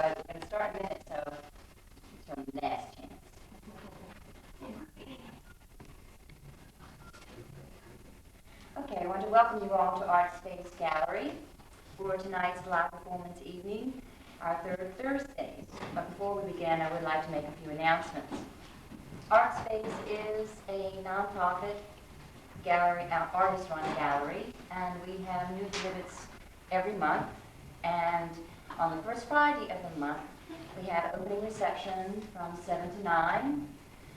but we're going to start in a minute, so it's your last chance. Okay, I want to welcome you all to Artspace Gallery for tonight's live performance evening, our third Thursdays. But before we begin, I would like to make a few announcements. Artspace is a nonprofit gallery, artist-run gallery, and we have new exhibits every month. And on the first Friday of the month, we have opening reception from 7 to 9.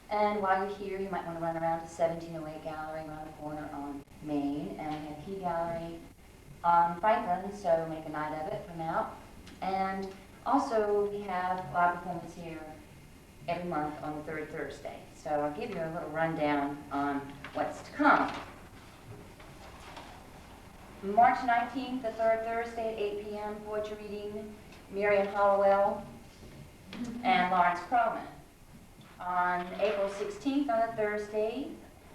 And while you're here, you might want to run around to 1708 Gallery around the corner on Main, and we have Key Gallery on Franklin, so make a night of it from now. And also, we have live performance here every month on the third Thursday. So I'll give you a little rundown on what's to come. March 19th, the third Thursday at 8 p.m., poetry reading, Marion Hollowell and Lawrence Crowman. On April 16th, on a Thursday,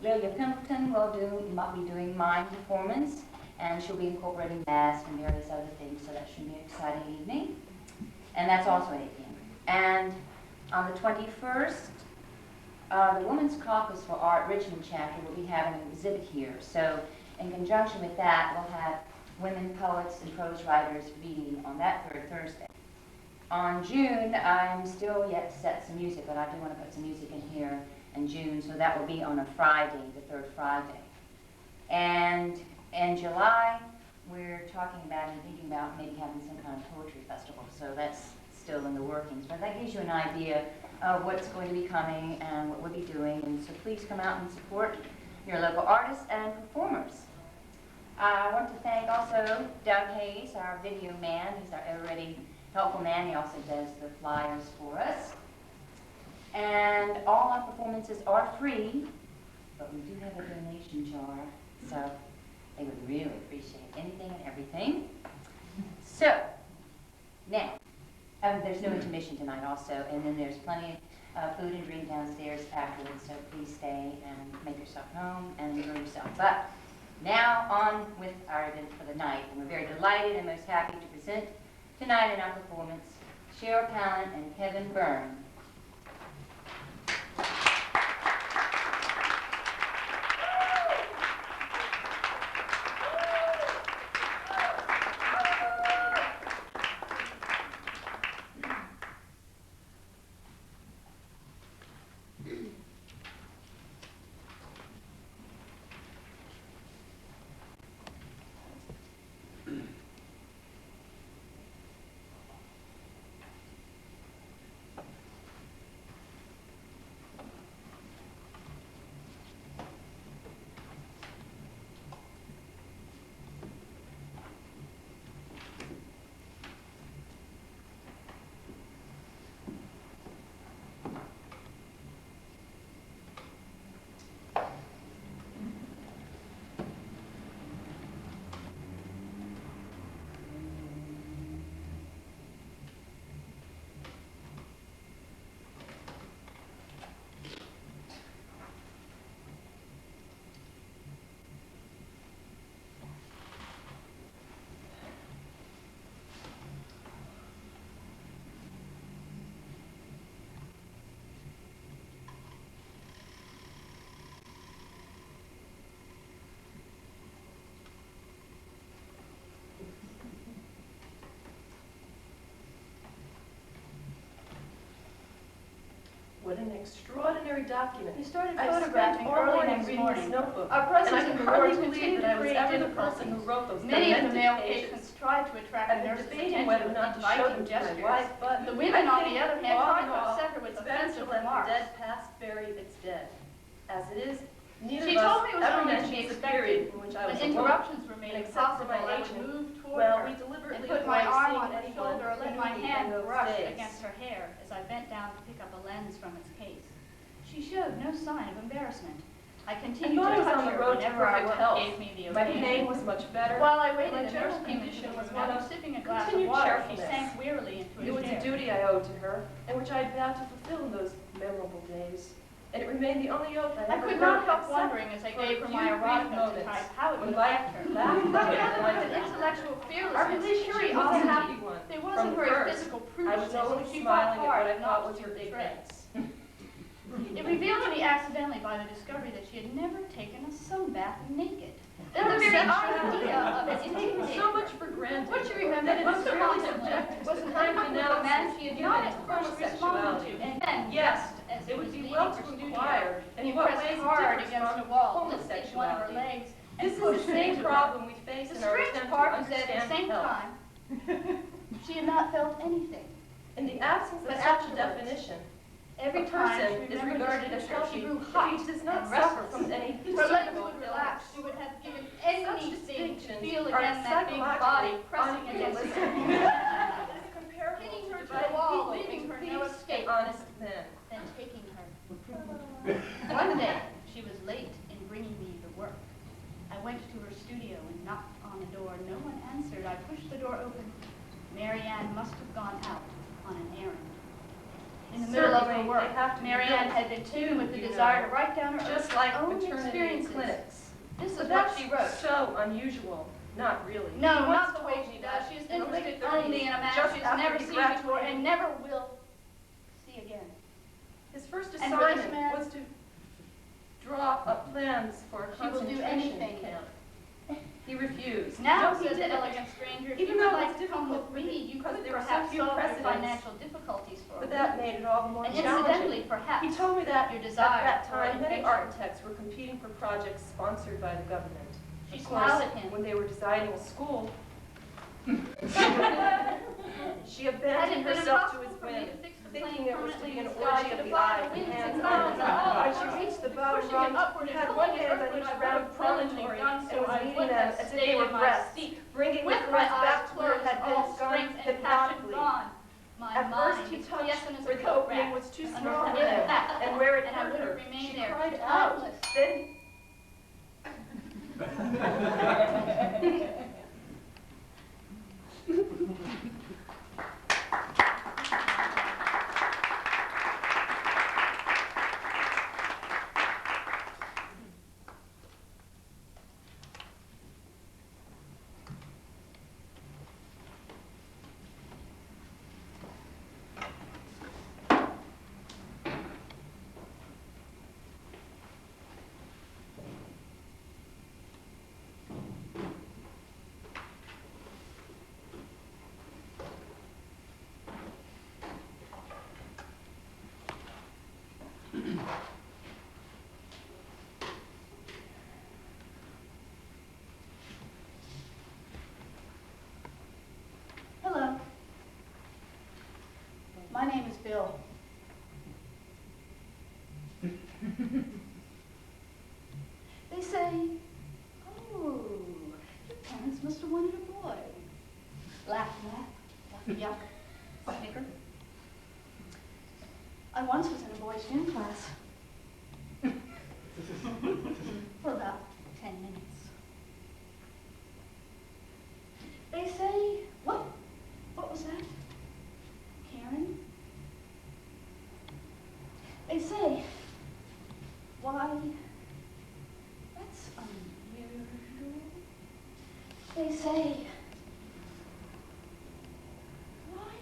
Lilia Pimpleton will be doing mime performance, and she'll be incorporating math and various other things, so that should be an exciting evening. And that's also at 8 p.m. And on the 21st, the Women's Caucus for Art Richmond chapter will be having an exhibit here. So in conjunction with that, we'll have women poets and prose writers reading on that third Thursday. On June, I'm still yet to set some music, but I do want to put some music in here in June, so that will be on a Friday, the third Friday. And in July, we're talking about and thinking about maybe having some kind of poetry festival, so that's still in the workings. But that gives you an idea of what's going to be coming and what we'll be doing, and so please come out and support your local artists and performers. I want to thank also Doug Hayes, our video man. He's our ever-ready helpful man. He also does the flyers for us. And all our performances are free, but we do have a donation jar, so they would really appreciate anything and everything. So, now, there's no intermission tonight also, and then there's plenty of food and drink downstairs afterwards, so please stay and make yourself home and enjoy yourself. But now on with our event for the night, and we're very delighted and most happy to present tonight in our performance, Cheryl Pallant and Kevyn Burn. What an extraordinary document. We started I photographing spent all early morning next reading morning. this notebook, Our and president I of can the hardly board believe that I was ever the person who wrote those Many of the male pages. patients tried to attract the I've been nurse's debating whether attention or not with to show them inviting to my gestures. wife, but The women, I on think the other hand, all tried in to all, upset her with it's better offensive to let the remarks. dead past bury its dead. As it is, neither She of told us me it was ever only to mentions be the period expected. in which I When was alone. interruptions were made And except for impossible, my I would agent, move toward well, her we deliberately and put my avoid arm seeing on her anyone shoulder or let who my knew me hand in those brush days. against her hair as I bent down to pick up a lens from its case. She showed no sign of embarrassment. I continued to I thought I was touch on the her road to whenever our perfect work health. gave me the My occasion. pain was much better. While I My waited, a general nurse came condition into was the one room. of Sipping a glass of continued water, she cheerfulness. sank wearily into It a was chair. a duty I owed to her, and which I had vowed to fulfill in those memorable days. and it remained the only oath I I ever could wrote not help except wondering as I for gave a her few my brief erotica to moments type how it would when life affect her. laughed Together at with an intellectual Our fearlessness, relationship was a happy curiosity, one. there From wasn't the very first, physical I was prudishness, always but she smiling fought at hard what I not thought was to her betray. ignorance. It revealed to me accidentally by the discovery that she had never taken a sunbath naked. Then Her the very sexuality idea of it was taken intimidated so much her. for granted What she remembered that it was most really prominently subjected to was the an kind of intimate with a man analysis she had given not to at first responded to, homosexuality. and then, Yes, just as it he would was be leaving well her to studio, inquire in he what pressed ways it hard differs against from the wall, lifted one of her homosexuality. legs, and This is pushed the same into her. problem we face The in our strange attempt to part was that at the understand same health. time, she had not felt anything. In the absence of But such a afterwards, definition, every a time person she is remembered regarded this as picture, healthy she grew if hot he does not and suffer restless. from any Her legs physical would relax. illness. She would have given Such anything to distinctions feel are again that big body psychologically pressing against unrealistic. her. It is comparable Hitting to her to the dividing wall, people leaving into her no thieves escape. and honest men. Then taking her. One day, she was late in bringing me the work. I went to her studio and knocked on the door. No one answered. I pushed the door open. Mary Ann must have gone out on an errand. In the middle of her Certainly, work, they have to be Mary Ann built had been taken with the you desire know, to write down her just like own maternity experiences. clinics. This is But what that's she wrote. so unusual. Not really. No, He once not the way told she me does. that She is in the late interested 30s, only in a man just she's after never he seen before graduated. and never will see again. His first And for this assignment man, was to draw up plans for a she will do concentration anything. camp. He refused. Now, No, he said the didn't. elegant stranger, if Even you though would it like was to come difficult with me, you because could there were so perhaps few solve your precedents. financial difficulties for But a that week. made it all the more And challenging. incidentally, perhaps, He told me that your at desire that for time many adventure. architects were competing for projects sponsored by the government. She Of smiled course, at him. when they were designing a school, she Had abandoned it been herself to impossible his for me whim, to fix the thinking plane it was to permanently be in an the sky, orgy to of the defy eye the and winds hands and on. clouds and all When the she reached the bottom pushing rung, it upward she and had pulling one it hand on upward, each I would round have willingly promontory done and so. was I meeting would them have as if stayed they were in my breasts, seat, bringing the with thrust my back eyes to where it closed, had been all gone strength and passion hypnotically. gone. My At first mind he is touched quiescent as a where the coat opening rack was too under small her for him, impact, and where it and I hurt would have her. remained She there, cried out. timeless. Then Hello. My name is Bill. They say, oh, your parents must have wanted a boy. Laugh, laugh, yuck, snicker. I once was in a boys' gym class for about 10 minutes. They say, what? What was that? Karen? They say, why, that's unusual. They say, why,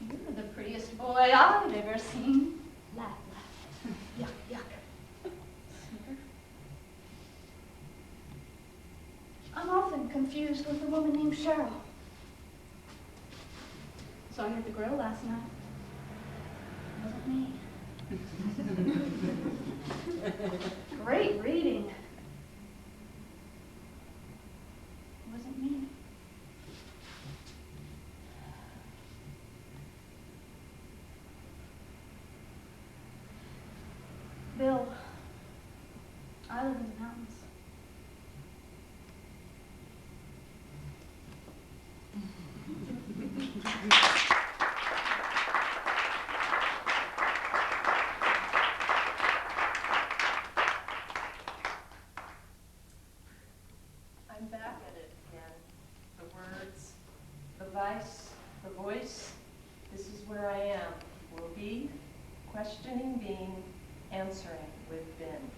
you're the prettiest boy I've ever seen. Laugh, laugh, yuck, yuck, snicker. I'm often confused with a woman named Cheryl. Saw you at the grill last night. Wasn't me. Great reading. Wasn't me. Bill, I live in the mountains. I'm back at it again. The words, the vice, the voice. This is where I am. Will be, questioning being, answering with been.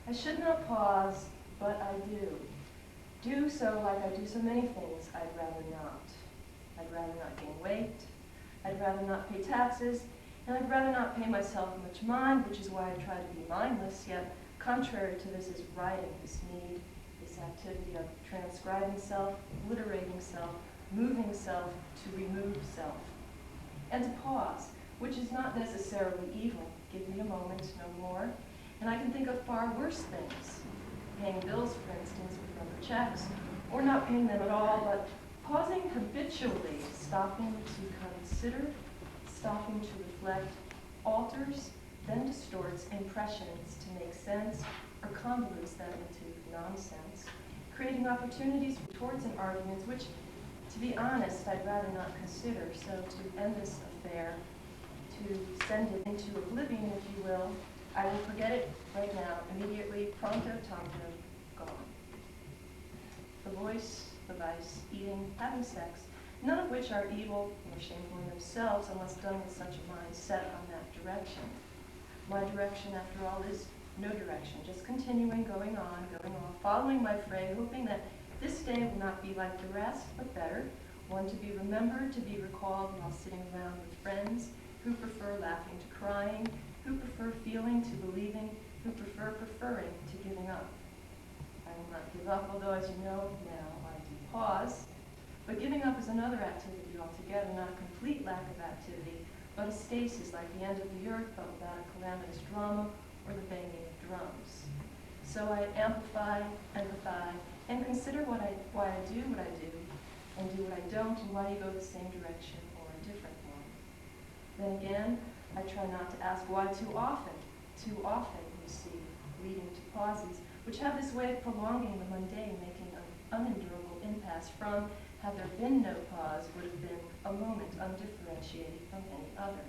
I should not pause, but I do. Do so like I do so many things I'd rather not. I'd rather not gain weight, I'd rather not pay taxes, and I'd rather not pay myself much mind, which is why I try to be mindless, yet contrary to this is writing, this need, this activity of transcribing self, obliterating self, moving self to remove self. And to pause, which is not necessarily evil. Give me a moment, no more, and I can think of far worse things. Paying bills, for instance, with rubber checks, or not paying them at all, but pausing habitually, stopping to consider, stopping to reflect, alters, then distorts impressions to make sense, or convolutes them into nonsense, creating opportunities for torts and arguments which, to be honest, I'd rather not consider. So to end this affair, to send it into oblivion, if you will, I will forget it right now, immediately, pronto tanto, gone. The voice, the vice, eating, having sex, none of which are evil or shameful in themselves unless done with such a mind set on that direction. My direction, after all, is no direction, just continuing, going on, following my fray, hoping that this day will not be like the rest, but better, one to be remembered, to be recalled while sitting around with friends who prefer laughing to crying, who prefer feeling to believing, who prefer preferring to giving up. I will not give up, although, as you know, now I do pause. But giving up is another activity altogether, not a complete lack of activity, but a stasis like the end of the earth, but without a calamitous drama or the banging of drums. So I amplify, empathize, and consider why I do what I do, and do what I don't, and why you go the same direction or a different one. Then again, I try not to ask why too often. Too often, you see, leading to pauses, which have this way of prolonging the mundane, making an unendurable impasse from, had there been no pause, would have been a moment undifferentiated from any other.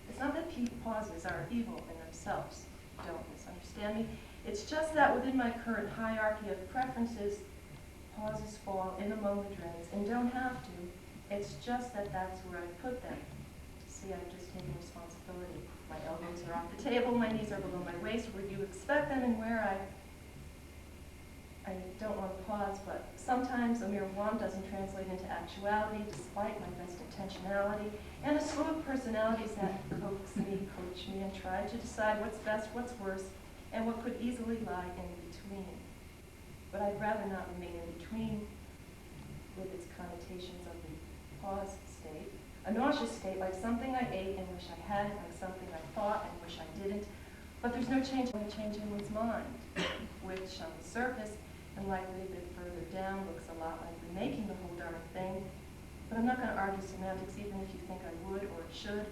It's not that pauses are evil in themselves. Don't misunderstand me. It's just that within my current hierarchy of preferences, pauses fall in among the dregs and don't have to. It's just that that's where I put them. See, I've just taken responsibility. My elbows are off the table, my knees are below my waist, where you expect them and where I don't want to pause, but sometimes a mere one doesn't translate into actuality, despite my best intentionality, and a slew of personalities that coax me, coach me, and try to decide what's best, what's worse, and what could easily lie in between. But I'd rather not remain in between with its connotations of the pause state. A nauseous state, like something I ate and wish I hadn't, like something I thought and wish I didn't. But there's no change in one's mind, which on the surface, and likely a bit further down, looks a lot like remaking the whole darn thing. But I'm not going to argue semantics, even if you think I would or should,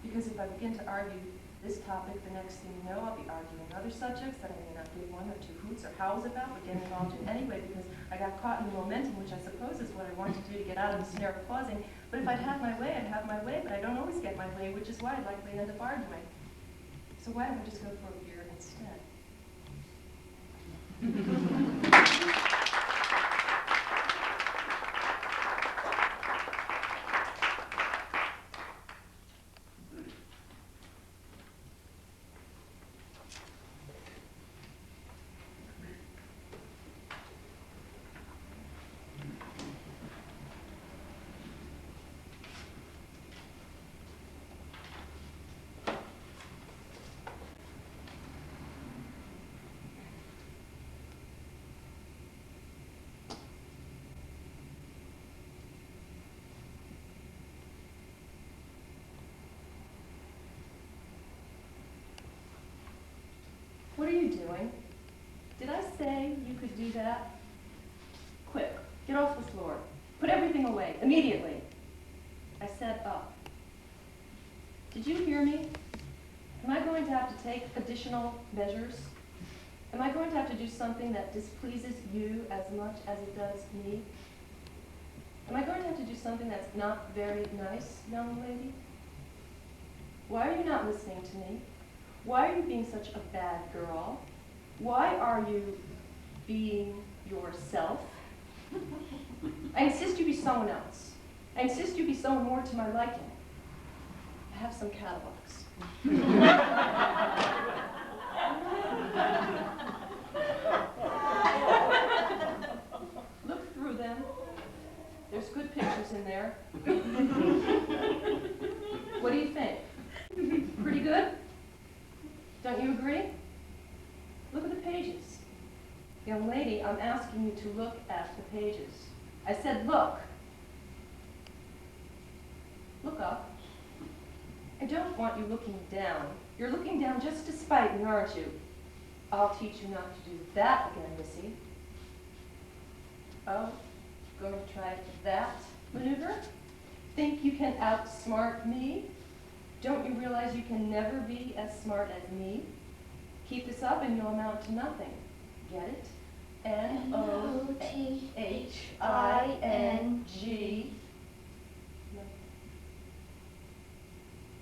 because if I begin to argue this topic, the next thing you know, I'll be arguing other subjects that I may not give one or two hoots or howls about, but get involved in anyway, because I got caught in the momentum, which I suppose is what I want to do to get out of the snare of pausing. But if I'd have my way, I'd have my way, but I don't always get my way, which is why I'd likely end up arguing. So why don't we just go for a beer instead? What are you doing? Did I say you could do that? Quick, get off the floor. Put everything away, immediately. I said up. Did you hear me? Am I going to have to take additional measures? Am I going to have to do something that displeases you as much as it does me? Am I going to have to do something that's not very nice, young lady? Why are you not listening to me? Why are you being such a bad girl? Why are you being yourself? I insist you be someone else. I insist you be someone more to my liking. I have some catalogs. Look through them. There's good pictures in there. What do you think? Pretty good? Don't you agree? Look at the pages. Young lady, I'm asking you to look at the pages. I said look. Look up. I don't want you looking down. You're looking down just to spite me, aren't you? I'll teach you not to do that again, Missy. Oh, going to try that maneuver? Think you can outsmart me? Don't you realize you can never be as smart as me? Keep this up and you'll amount to nothing. Get it? N-O-T-H-I-N-G.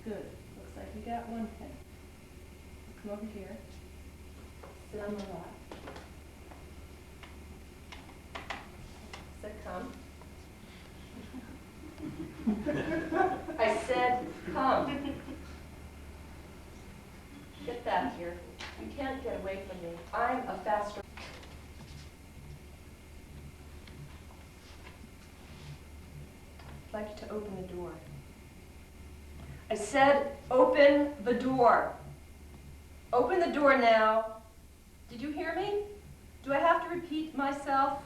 Good. Looks like you got one pen. Come over here. Sit on my lap. Said come. I said come. Get back here. You can't get away from me. I'm a faster. I'd like you to open the door. I said open the door. Open the door now. Did you hear me? Do I have to repeat myself?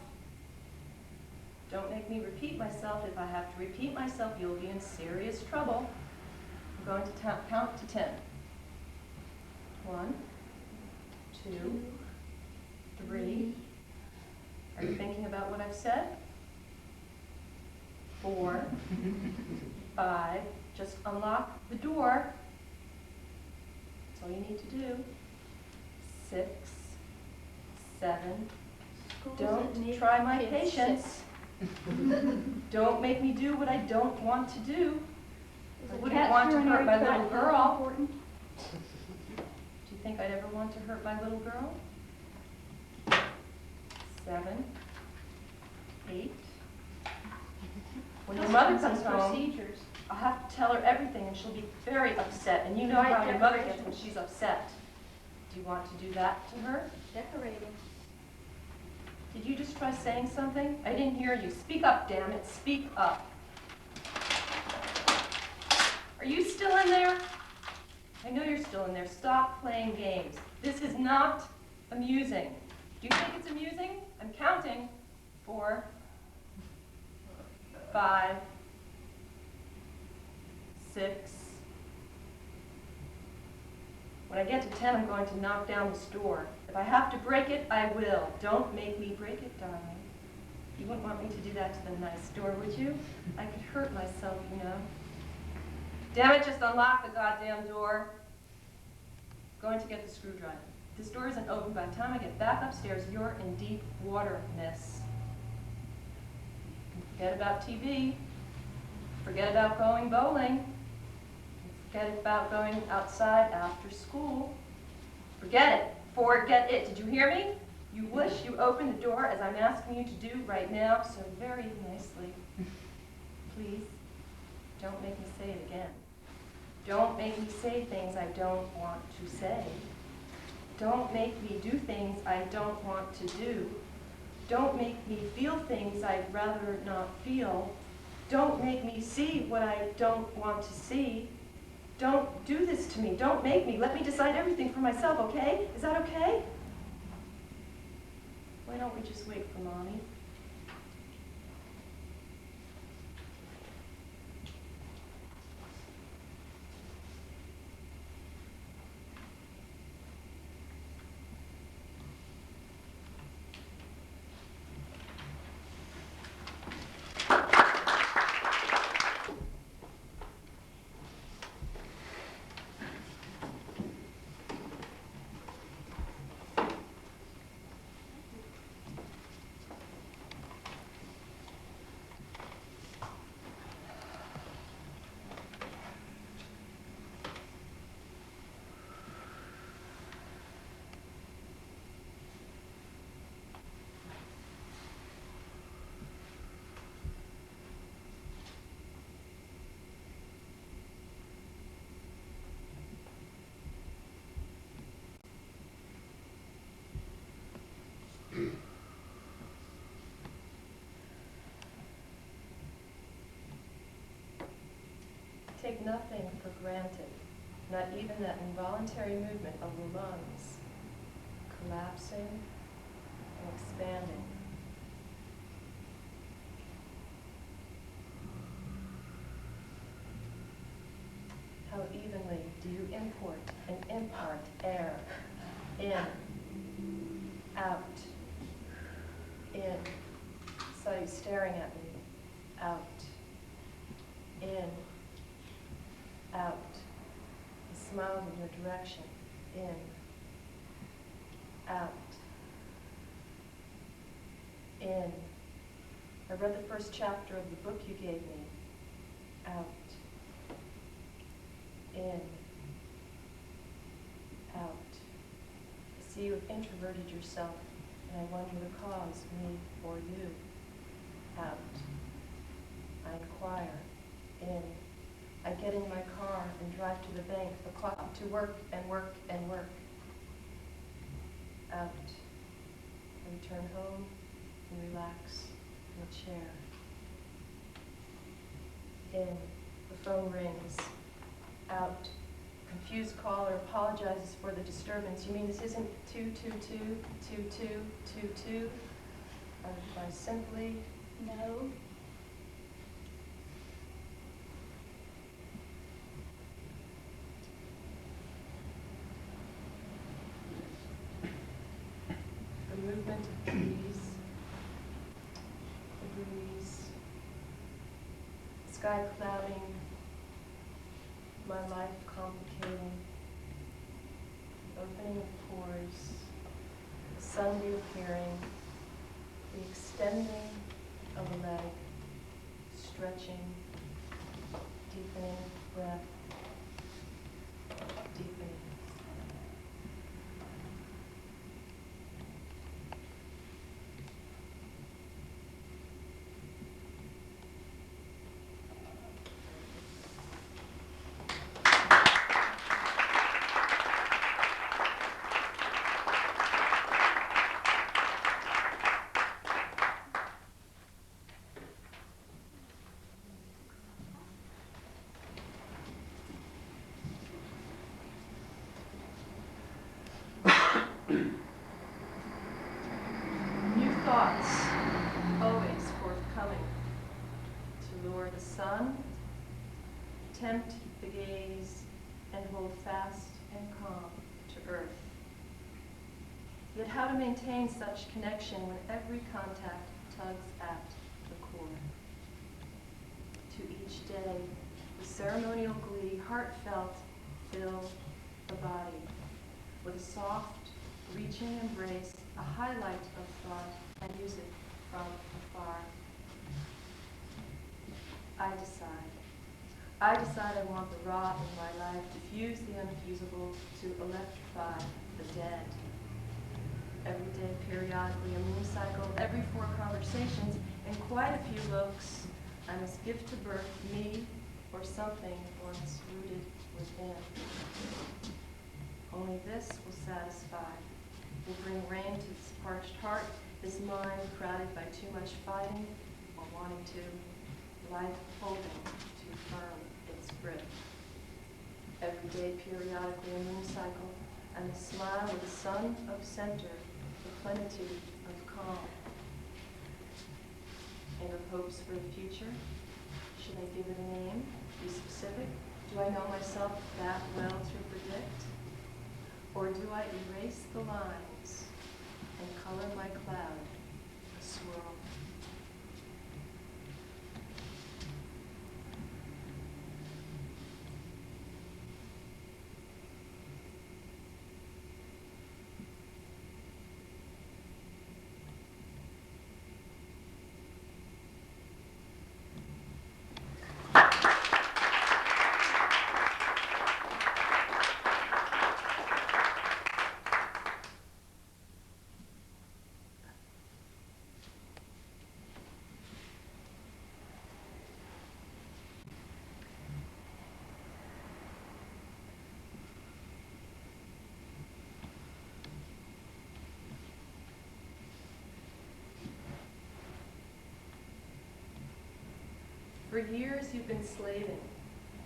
Don't make me repeat myself. If I have to repeat myself, you'll be in serious trouble. I'm going to count to 10. 1, 2, 3. Are you thinking about what I've said? 4, 5. Just unlock the door. That's all you need to do. 6, 7. Don't try my patience. Don't make me do what I don't want to do. I wouldn't want to hurt my little girl. Do you think I'd ever want to hurt my little girl? 7, 8. When your mother comes home, I'll have to tell her everything and she'll be very upset. And you know how your mother gets when she's upset. Do you want to do that to her? Decorating. Did you just try saying something? I didn't hear you. Speak up, damn it. Speak up. Are you still in there? I know you're still in there. Stop playing games. This is not amusing. Do you think it's amusing? I'm counting. 4, 5, 6. When I get to 10, I'm going to knock down this door. If I have to break it, I will. Don't make me break it, darling. You wouldn't want me to do that to the nice door, would you? I could hurt myself, you know. Damn it, just unlock the goddamn door. I'm going to get the screwdriver. If this door isn't open by the time I get back upstairs, you're in deep water, miss. Forget about TV. Forget about going bowling. Forget about going outside after school. Forget it. Forget it. Did you hear me? You wish you opened the door as I'm asking you to do right now, so very nicely. Please, don't make me say it again. Don't make me say things I don't want to say. Don't make me do things I don't want to do. Don't make me feel things I'd rather not feel. Don't make me see what I don't want to see. Don't do this to me. Don't make me. Let me decide everything for myself, okay? Is that okay? Why don't we just wait for Mommy? take nothing for granted, not even that involuntary movement of the lungs, collapsing and expanding. How evenly do you import and impart air? In, out, in. Saw you staring at me. Out, in, out. He smiled in your direction. In, out, in. I read the first chapter of the book you gave me. Out, in, out. I see you have introverted yourself, and I wonder the cause, me or you. Out. I inquire. In. I get in my car and drive to the bank, the clock, to work and work and work. Out. I return home and relax in a chair. In. The phone rings. Out. Confused caller apologizes for the disturbance. You mean this isn't 222-2222? Or do I simply... No. The movement of trees, the breeze, sky clouding, my life complicating, the opening of pores, the sun reappearing, the extending of a leg, stretching, deepening breath, deepening. New thoughts, always forthcoming, to lure the sun, tempt the gaze, and hold fast and calm to earth. Yet how to maintain such connection when every contact tugs at the core? To each day, with ceremonial glee, heartfelt, fill the body with a soft, reaching embrace, a highlight of thought and music from afar. I decide I want the raw in my life to fuse the unfusable, to electrify the dead. Every day, periodically, a moon cycle, every 4 conversations, and quite a few looks, I must give to birth me or something once rooted within. Only this will satisfy, will bring rain to this parched heart, this mind crowded by too much fighting or wanting to, life holding too firm its grip. Every day, periodically, a moon cycle, and the smile of the sun of center, the plenitude of calm. And of hopes for the future, should I give it a name, be specific? Do I know myself that well to predict? Or do I erase the lines and color my cloud a swirl? For years you've been slaving,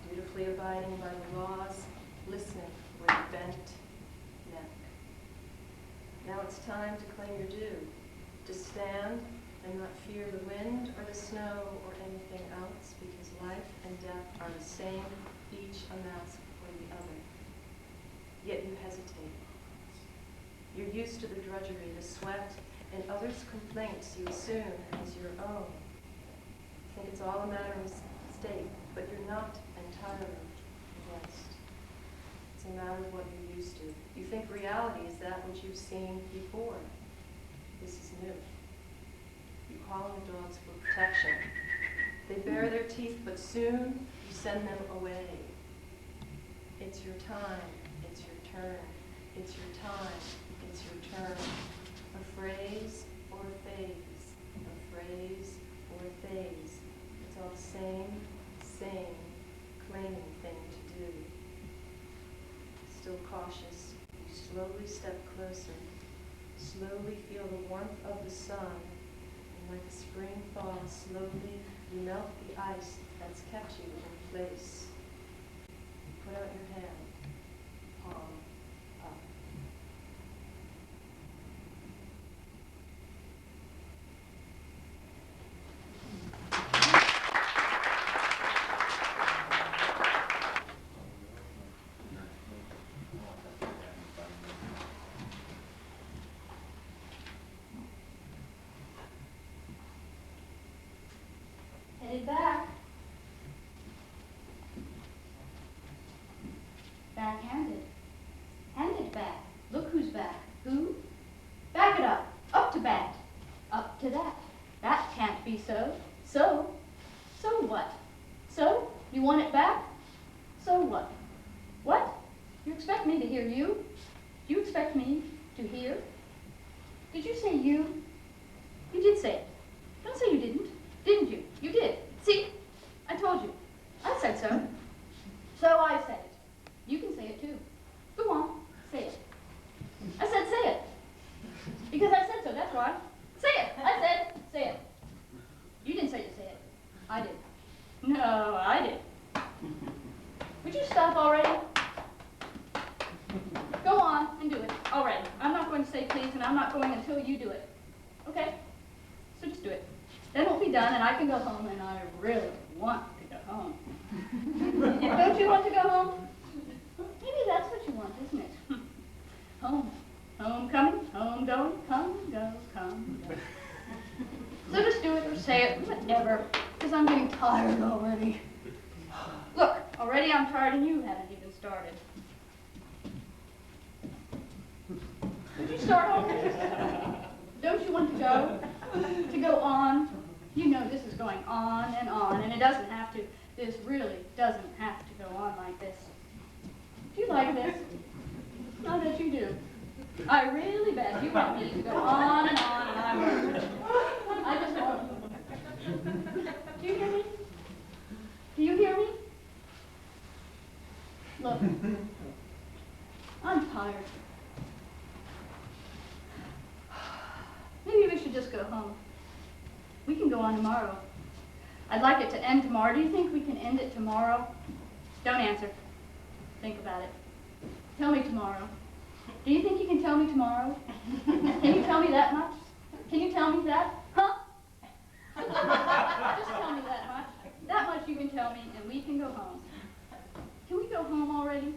dutifully abiding by the laws, listening with bent neck. Now it's time to claim your due, to stand and not fear the wind or the snow or anything else, because life and death are the same, each a mask for the other. Yet you hesitate. You're used to the drudgery, the sweat, and others' complaints you assume as your own. You think it's all a matter of state, but you're not entirely blessed. It's a matter of what you're used to. You think reality is that which you've seen before. This is new. You call on the dogs for protection. They bare their teeth, but soon you send them away. It's your time. It's your turn. It's your time. It's your turn. A phrase or a phase. A phrase or a phase. It's all the same, claiming thing to do. Still cautious, you slowly step closer. Slowly feel the warmth of the sun. And like a spring thaw, slowly you melt the ice that's kept you in place. You put out your hand, palm up. Headed back. Backhanded. Handed back. Look who's back. Who? Back it up. Up to bat. Up to that. That can't be so. So? So what? So? You want it back? So what? What? You expect me to hear you? Do you expect me to hear? Did you say you? You did say it. Don't say you didn't. Didn't you? You did. See? I told you. I said so. So I said it. You can say it too. Go on. Say it. I said say it. Because I said so, that's why. Say it. I said say it. You didn't say to say it. I did. No, I did. Would you stop already? Go on and do it already. I'm not going to say please, and I'm not going until you do it. Okay? So just do it. Then we'll be done, and I can go home, and I really want to go home. Don't you want to go home? Maybe that's what you want, isn't it? Home. Homecoming, home going, come, go, come, go. So just do it or say it, whatever, because I'm getting tired already. Look, already I'm tired, and you haven't even started. Did you start already? Don't you want to go? To go on? You know this is going on, and it doesn't have to. This really doesn't have to go on like this. Do you like this? I bet you do. I really bet you want me to go on, and I won't. I just won't. Do you hear me? Do you hear me? Look, I'm tired. Maybe we should just go home. We can go on tomorrow. I'd like it to end tomorrow. Do you think we can end it tomorrow? Don't answer. Think about it. Tell me tomorrow. Do you think you can tell me tomorrow? Can you tell me that much? Can you tell me that? Huh? Just tell me that much. That much you can tell me, and we can go home. Can we go home already?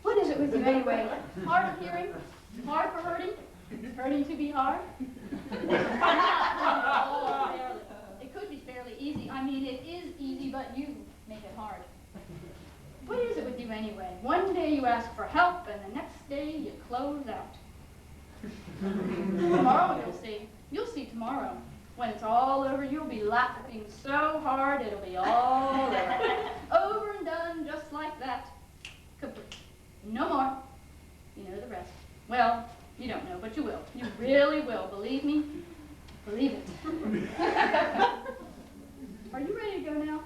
What is it with you anyway? Hard of hearing? Hard for hurting? Hurting to be hard? Oh, barely. It could be fairly easy. I mean, it is easy, but you make it hard. What is it with you anyway? One day you ask for help, and the next day you close out. Tomorrow you'll see. You'll see tomorrow. When it's all over, you'll be laughing so hard it'll be all over. Over and done, just like that. Complete. No more. You know the rest. Well, you don't know, but you will. You really will. Believe me. Believe it. Are you ready to go now?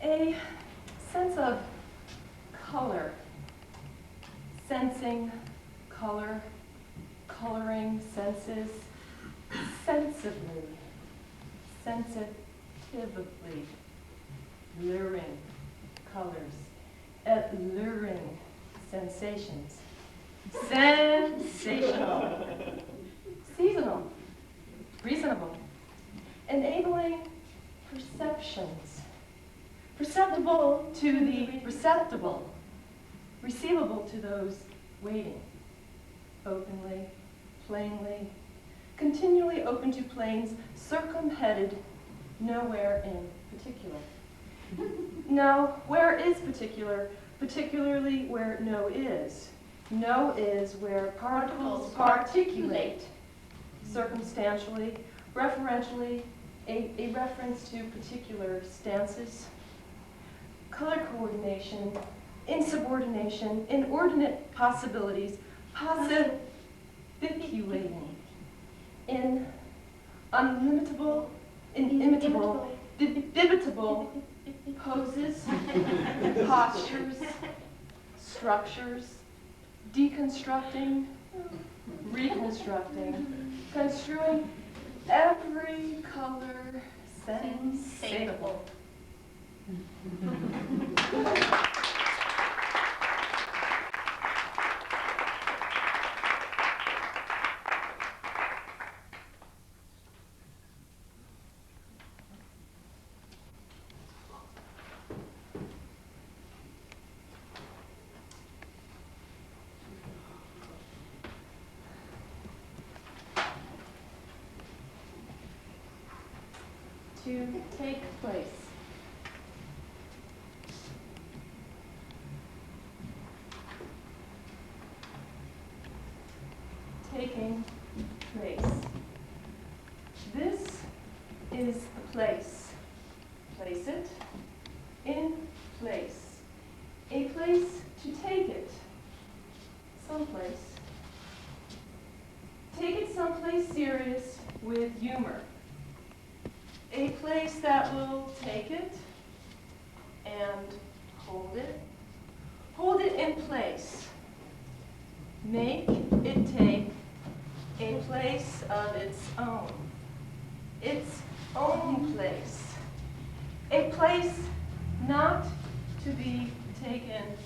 A sense of color, sensing, color, coloring, senses, sensibly, sensitively, luring colors, alluring sensations, sensational, seasonal, reasonable, enabling perceptions, perceptible to the receptible, receivable to those waiting, openly, plainly, continually open to planes circumheaded, nowhere in particular. No, where is particular, particularly where no is. No is where particles particulate, circumstantially, referentially, a reference to particular stances, color coordination, insubordination, inordinate possibilities, possibiculating, in unlimitable, inimitable, bibitable poses, postures, structures, deconstructing, reconstructing, construing every color sensatable. To take place. Taking place. This is the place. Place it in place. A place to take it. Someplace. Take it someplace serious with humor. A place that will take it and hold it. Hold it in place. Make it take a place of its own. Its own place. A place not to be taken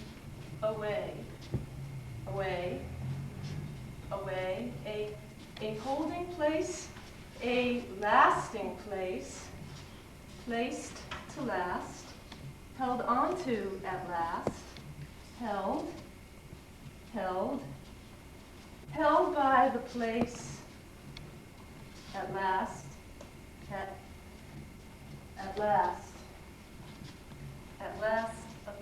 away. Away. Away. A holding place. A lasting place, placed to last, held onto at last, held, held, held by the place, at last, at last, at last a place.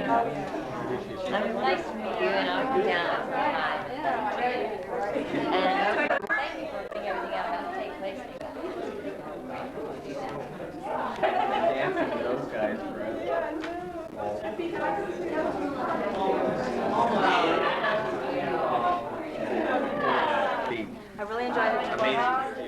Nice to meet you, and I'll come down and say hi. And thank you for putting everything out how to take place. Dancing with those guys forever. I really enjoyed the tour.